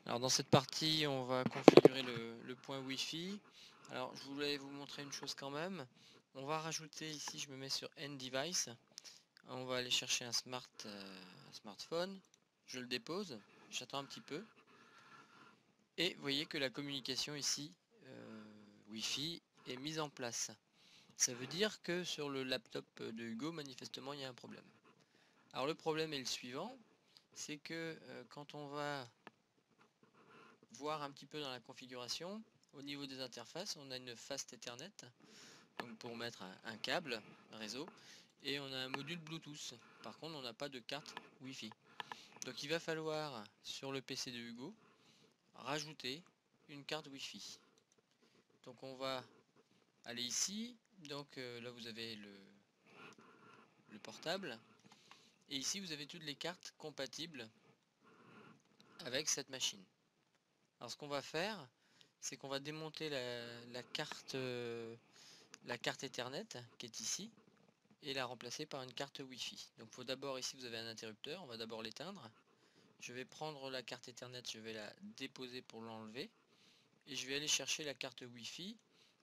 Alors dans cette partie, on va configurer le point Wi-Fi. Alors je voulais vous montrer une chose quand même. On va rajouter ici, je me mets sur End Device. On va aller chercher un smartphone. Je le dépose, j'attends un petit peu. Et vous voyez que la communication ici, Wi-Fi, est mise en place. Ça veut dire que sur le laptop de Hugo, manifestement, il y a un problème. Alors le problème est le suivant, c'est que quand on va voir un petit peu dans la configuration, au niveau des interfaces, on a une Fast Ethernet, donc pour mettre un câble, un réseau, et on a un module Bluetooth. Par contre, on n'a pas de carte Wi-Fi. Donc il va falloir, sur le PC de Hugo, rajouter une carte Wi-Fi. Donc on va aller ici, donc là vous avez le portable, et ici vous avez toutes les cartes compatibles avec cette machine. Alors ce qu'on va faire, c'est qu'on va démonter la carte Ethernet qui est ici et la remplacer par une carte Wi-Fi. Donc il faut d'abord, ici vous avez un interrupteur, on va d'abord l'éteindre. Je vais prendre la carte Ethernet, je vais la déposer pour l'enlever et je vais aller chercher la carte Wi-Fi.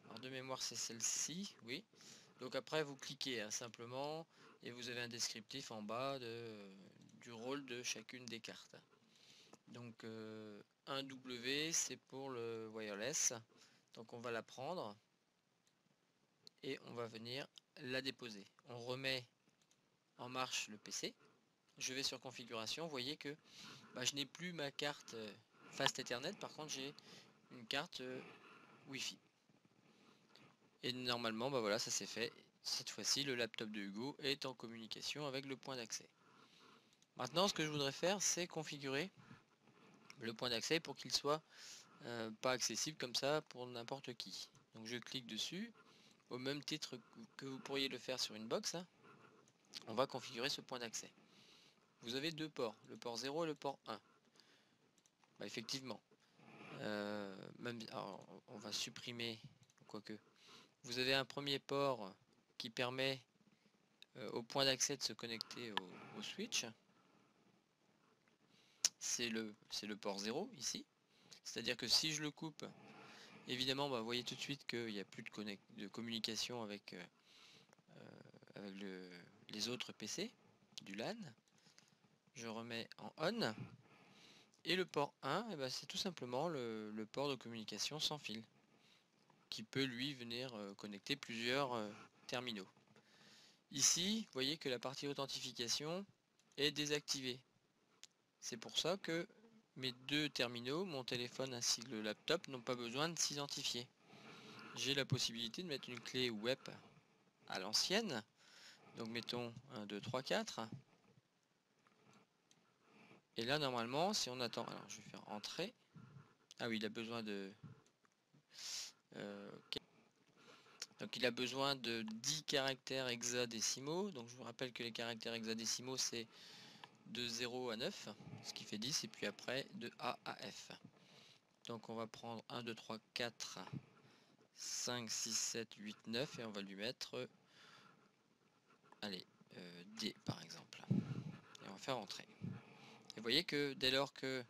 Alors de mémoire c'est celle-ci, oui. Donc après vous cliquez simplement et vous avez un descriptif en bas du rôle de chacune des cartes. Donc un W c'est pour le wireless. Donc on va la prendre et on va venir la déposer. On remet en marche le PC. Je vais sur configuration. Vous voyez que je n'ai plus ma carte Fast Ethernet. Par contre j'ai une carte Wi-Fi. Et normalement voilà, ça s'est fait. Cette fois-ci le laptop de Hugo est en communication avec le point d'accès. Maintenant ce que je voudrais faire c'est configurer le point d'accès pour qu'il soit pas accessible comme ça pour n'importe qui. Donc je clique dessus, au même titre que vous pourriez le faire sur une box, on va configurer ce point d'accès. Vous avez deux ports, le port 0 et le port 1. Effectivement, alors, on va supprimer, quoique. Vous avez un premier port qui permet au point d'accès de se connecter au switch. C'est le port 0 ici. C'est-à-dire que si je le coupe, évidemment, vous voyez tout de suite qu'il n'y a plus de communication avec les autres PC du LAN. Je remets en on. Et le port 1, c'est tout simplement le port de communication sans fil, qui peut lui venir connecter plusieurs terminaux. Ici, vous voyez que la partie authentification est désactivée. C'est pour ça que mes deux terminaux, mon téléphone ainsi que le laptop, n'ont pas besoin de s'identifier. J'ai la possibilité de mettre une clé web à l'ancienne. Donc mettons 1, 2, 3, 4. Et là normalement, si on attend, alors je vais faire entrer. Ah oui, il a besoin de... okay. Donc il a besoin de 10 caractères hexadécimaux. Donc je vous rappelle que les caractères hexadécimaux c'est de 0 à 9, ce qui fait 10, et puis après de A à F. Donc on va prendre 1, 2, 3, 4, 5, 6, 7, 8, 9 et on va lui mettre allez, D par exemple. Et on va faire entrer. Et vous voyez que dès lors que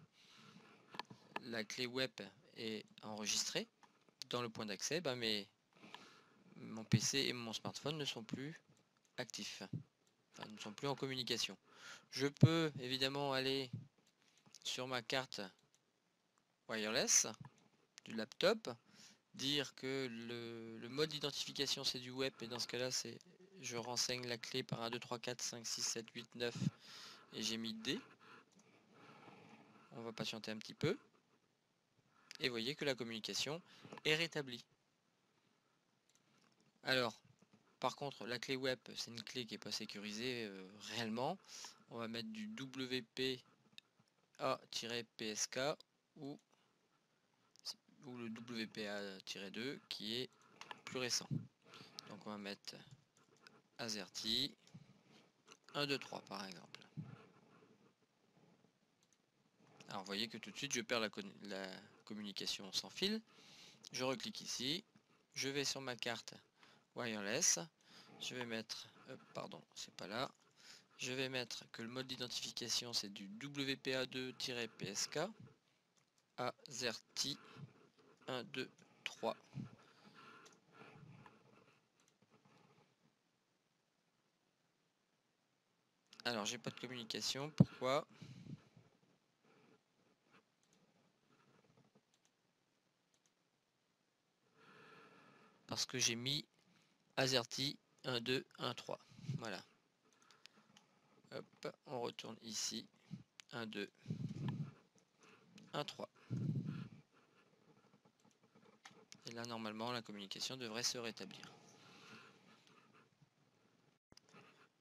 la clé web est enregistrée dans le point d'accès, mon PC et mon smartphone ne sont plus actifs. Enfin, ne sont plus en communication. Je peux évidemment aller sur ma carte wireless du laptop, dire que le mode d'identification c'est du web, et dans ce cas là c'est je renseigne la clé par 1, 2, 3, 4, 5, 6, 7, 8, 9 et j'ai mis D. On va patienter un petit peu et vous voyez que la communication est rétablie. Alors par contre la clé web c'est une clé qui n'est pas sécurisée réellement. On va mettre du WPA-PSK ou le WPA-2 qui est plus récent. Donc on va mettre AZERTY 1, 2, 3 par exemple. Alors vous voyez que tout de suite je perds la communication sans fil. Je reclique ici, je vais sur ma carte wireless, je vais mettre, pardon c'est pas là, je vais mettre que le mode d'identification c'est du WPA2-PSK AZERTY 1, 2, 3. Alors j'ai pas de communication, pourquoi? Parce que j'ai mis AZERTY 1, 2, 1, 3. Voilà. Hop, on retourne ici. 1, 2, 1, 3. Et là normalement la communication devrait se rétablir.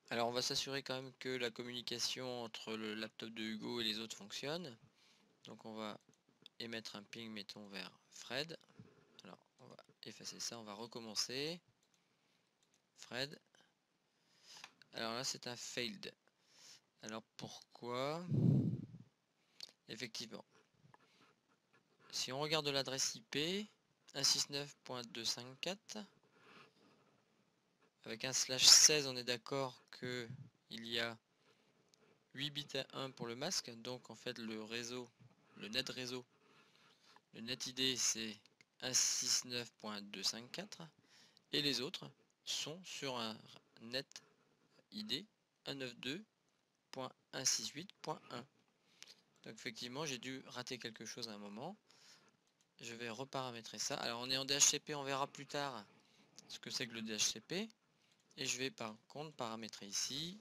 Alors on va s'assurer quand même que la communication entre le laptop de Hugo et les autres fonctionne. Donc on va émettre un ping, mettons vers Fred. Alors on va effacer ça, on va recommencer. Fred. Alors là c'est un failed. Alors pourquoi? Effectivement. Si on regarde l'adresse IP 169.254 avec un /16, on est d'accord que il y a 8 bits à 1 pour le masque, donc en fait le réseau, le net réseau, le net ID c'est 169.254 et les autres sont sur un net ID 192.168.1. donc effectivement j'ai dû rater quelque chose à un moment. Je vais reparamétrer ça. Alors on est en DHCP, on verra plus tard ce que c'est que le DHCP. Et je vais par contre paramétrer ici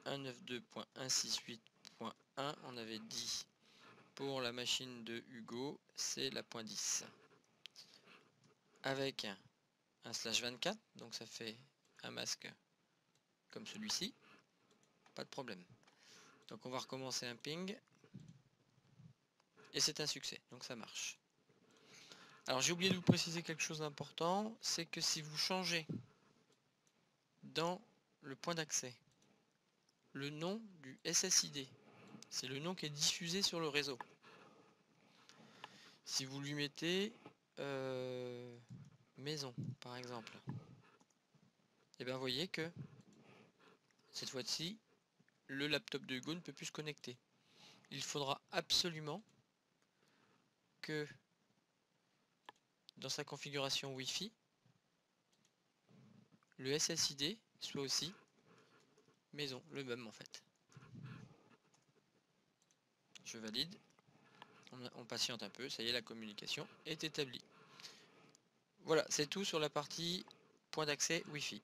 192.168.1. On avait dit pour la machine de Hugo, c'est la point 10. Avec un /24, donc ça fait un masque comme celui-ci. Pas de problème. Donc on va recommencer un ping. Et c'est un succès, donc ça marche. Alors j'ai oublié de vous préciser quelque chose d'important, c'est que si vous changez dans le point d'accès le nom du SSID, c'est le nom qui est diffusé sur le réseau. Si vous lui mettez maison par exemple, et bien vous voyez que cette fois-ci le laptop de Hugo ne peut plus se connecter. Il faudra absolument que dans sa configuration Wi-Fi le SSID soit aussi maison, le même en fait. Je valide, on patiente un peu, ça y est, la communication est établie. Voilà, c'est tout sur la partie point d'accès Wi-Fi.